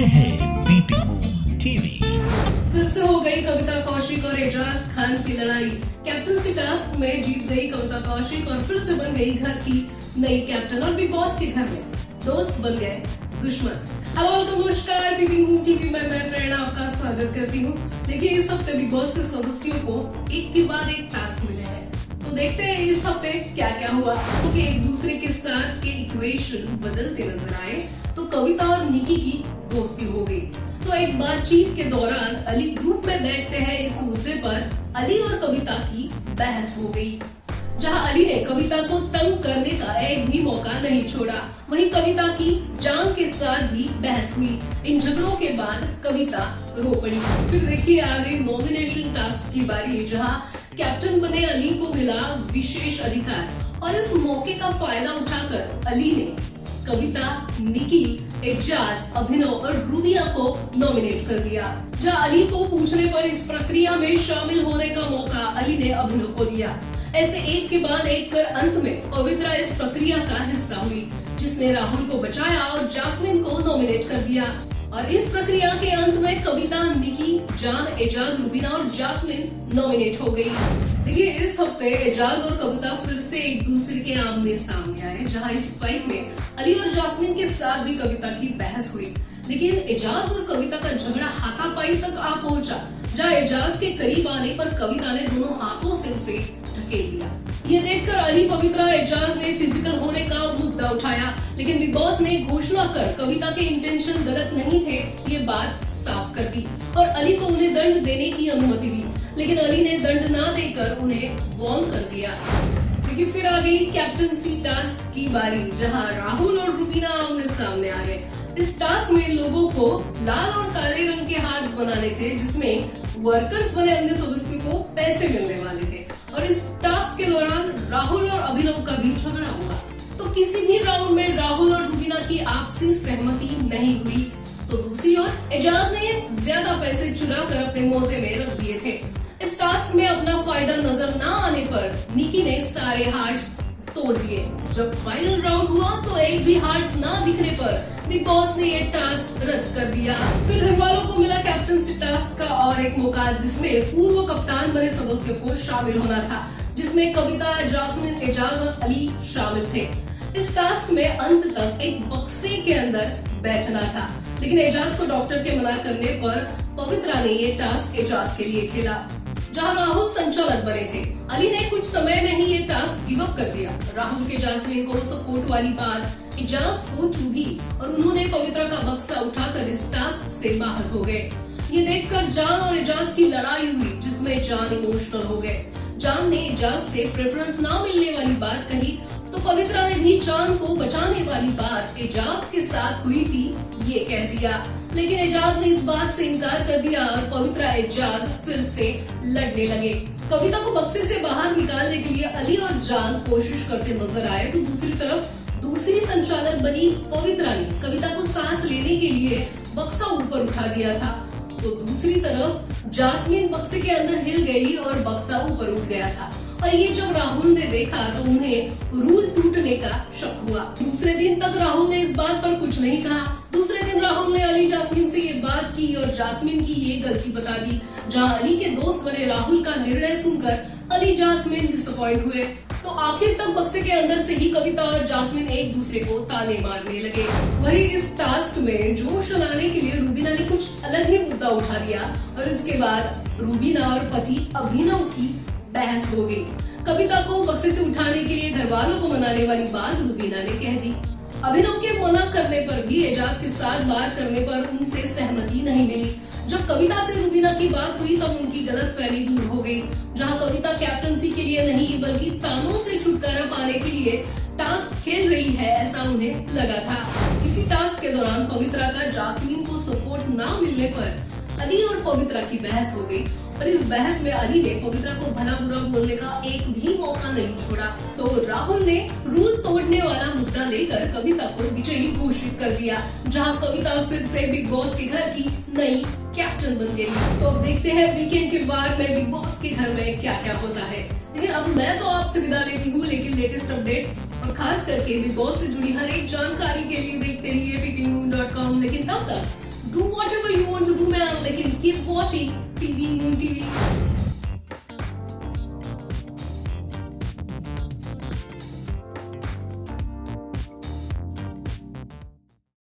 है BP moon TV. फिर से हो गई कविता कौशिक और एजाज खान की लड़ाई। कैप्टनसी टास्क में जीत गई कविता कौशिक और फिर से बन गई घर की नई कैप्टन और बिग बॉस के घर में दोस्त बन गए दुश्मन। हेलो वेलकम नमस्कार, बीपी मून टीवी में मैं प्रेरणा आपका स्वागत करती हूँ। देखिए, इस हफ्ते बिग बॉस के सदस्यों को एक के बाद एक टास्क मिले हैं, तो देखते हैं इस हफ्ते क्या क्या हुआ। क्योंकि एक दूसरे के साथ के इक्वेशन बदलते नजर आए, तो कविता और निकी की दोस्ती हो गई। तो एक बातचीत के दौरान अली ग्रुप में बैठते हैं, इस मुद्दे पर अली और कविता की बहस हो गई, जहां अली ने कविता को तंग करने का एक भी मौका नहीं छोड़ा। वहीं कविता की जान के साथ भी बहस हुई। इन झगड़ों के बाद कविता रो पड़ी। फिर देखिए, आ गई नॉमिनेशन टास्क की बारी, जहां कैप्टन बने अली को मिला विशेष अधिकार और इस मौके का फायदा उठाकर अली ने कविता, निकी, एजाज, अभिनव और रूबीना को नॉमिनेट कर दिया। जहां अली को पूछने पर इस प्रक्रिया में शामिल होने का मौका अली ने अभिनव को दिया। ऐसे एक के बाद एक कर अंत में पवित्रा इस प्रक्रिया का हिस्सा हुई, जिसने राहुल को बचाया और जास्मिन को नॉमिनेट कर दिया। और इस प्रक्रिया के अंत में कविता, निकी, जान, एजाज, रूबीना और जास्मिन नॉमिनेट हो गई। देखिए, इस हफ्ते एजाज और कविता फिर से एक दूसरे के आमने सामने आए, जहां इस फाइट में अली और जास्मिन के साथ भी कविता की बहस हुई। लेकिन एजाज और कविता का झगड़ा हाथापाई तक आ पहुंचा, जहां एजाज के करीब आने पर कविता ने दोनों हाथों से उसे ढकेल दिया। ये देखकर अली, पवित्रा, एजाज ने फिजिकल होने का मुद्दा उठाया, लेकिन बिग बॉस ने घोषणा कर कविता के इंटेंशन गलत नहीं थे, ये बात साफ कर दी और अली को उन्हें दंड देने की अनुमति दी। लेकिन अली ने दंड ना देकर उन्हें वार्न कर दिया। देखिए, फिर आ गई कैप्टनसी टास्क की बारी, जहां राहुल और रूबीना आमने सामने आ गए। इस टास्क में लोगों को लाल और काले रंग के हार्ट्स बनाने थे, जिसमें वर्कर्स बने अन्य सदस्यों को पैसे मिलने वाले थे। और इस टास्क के दौरान राहुल और अभिनव का भी झगड़ा हुआ, तो किसी भी राउंड में राहुल और रूबीना की आपसी सहमति नहीं हुई। तो दूसरी ओर एजाज ने ज्यादा पैसे चुरा कर अपने मोजे में रख दिए थे। इस टास्क में अपना फायदा नजर न आने पर निकी ने सारे हार्ट्स तोड़ दिए। जब फाइनल राउंड हुआ तो एक भी हार्ट्स ना दिखने पर बिग बॉस ने ये टास्क रद्द कर दिया। फिर घर वालों को मिला कैप्टनसी टास्क का और एक मौका, जिसमें पूर्व कप्तान बने सदस्यों को शामिल होना था, जिसमें कविता, जास्मिन, एजाज और अली शामिल थे। इस टास्क में अंत तक एक बक्से के अंदर बैठना था, लेकिन एजाज को डॉक्टर के मना करने पर पवित्रा ने ये टास्क एजाज के लिए खेला, जहां राहुल संचालक बने थे। अली ने कुछ समय में ही ये टास्क गिव अप कर दिया। राहुल के जास्मिन को सपोर्ट वाली बात एजाज को चुभी और उन्होंने पवित्रा का बक्सा उठाकर इस टास्क से बाहर हो गए। ये देखकर जान और एजाज की लड़ाई हुई, जिसमें जान इमोशनल हो गए। जान ने एजाज से प्रेफरेंस ना मिलने वाली बात कही, तो पवित्रा ने भी जान को बचाने वाली बात एजाज के साथ हुई थी ये कह दिया। लेकिन एजाज ने इस बात से इनकार कर दिया और पवित्रा, एजाज फिर से लड़ने लगे। कविता को बक्से से बाहर निकालने के लिए अली और जान कोशिश करते नजर आए, तो दूसरी तरफ दूसरी संचालक बनी पवित्रा ने कविता को सांस लेने के लिए बक्सा ऊपर उठा दिया था। तो दूसरी तरफ जास्मिन बक्से के अंदर हिल गई और बक्सा ऊपर उठ गया था। और ये जब राहुल ने देखा तो उन्हें रूल टूटने का शक हुआ। दूसरे दिन तक राहुल ने इस बात पर कुछ नहीं कहा। दूसरे दिन राहुल ने अली, जास्मिन से ये बात की और जास्मिन की ये गलती बता दी। जहां अली के दोस्त बने राहुल का निर्णय सुनकर अली, जास्मिन डिसअपॉइंट हुए। तो आखिर तक बक्से के अंदर से ही कविता और जास्मिन एक दूसरे को ताने मारने लगे। वहीं इस टास्क में जोश लाने के लिए रूबीना ने कुछ अलग ही मुद्दा उठा दिया और इसके बाद रूबीना और पति अभिनव की बहस हो गई। कविता को बक्से से उठाने के लिए घर वालों को मनाने वाली बात रूबीना ने कह दी। अभिनव के मना करने पर भी एजाज के साथ बात करने पर उनसे सहमति नहीं मिली। जब कविता से रूबीना की बात हुई तब उनकी गलतफहमी दूर हो गई, जहां कविता कैप्टनसी के लिए नहीं बल्कि तानों से छुटकारा पाने के लिए टास्क खेल रही है, ऐसा उन्हें लगा था। इसी टास्क के दौरान पवित्रा का जास्मिन को सपोर्ट ना मिलने पर अली और पवित्रा की बहस हो गई और इस बहस में अली ने पवित्रा को भला बुरा बोलने का एक भी मौका नहीं छोड़ा। तो राहुल ने रूल तोड़ने वाला मुद्दा लेकर कविता को विजयी घोषित कर दिया, जहां कविता फिर से बिग बॉस के घर की नई कैप्टन बन गई। तो अब देखते हैं वीकेंड के बाद में बिग बॉस के घर में क्या क्या होता है। लेकिन अब मैं तो आपसे विदा लेती हूँ, लेकिन लेटेस्ट अपडेट्स और खास करके बिग बॉस से जुड़ी हर एक जानकारी के लिए देखते रहिए ppmoon.com। लेकिन तब तक whatever you want to do man, लेकिन keep watching PB Moon TV.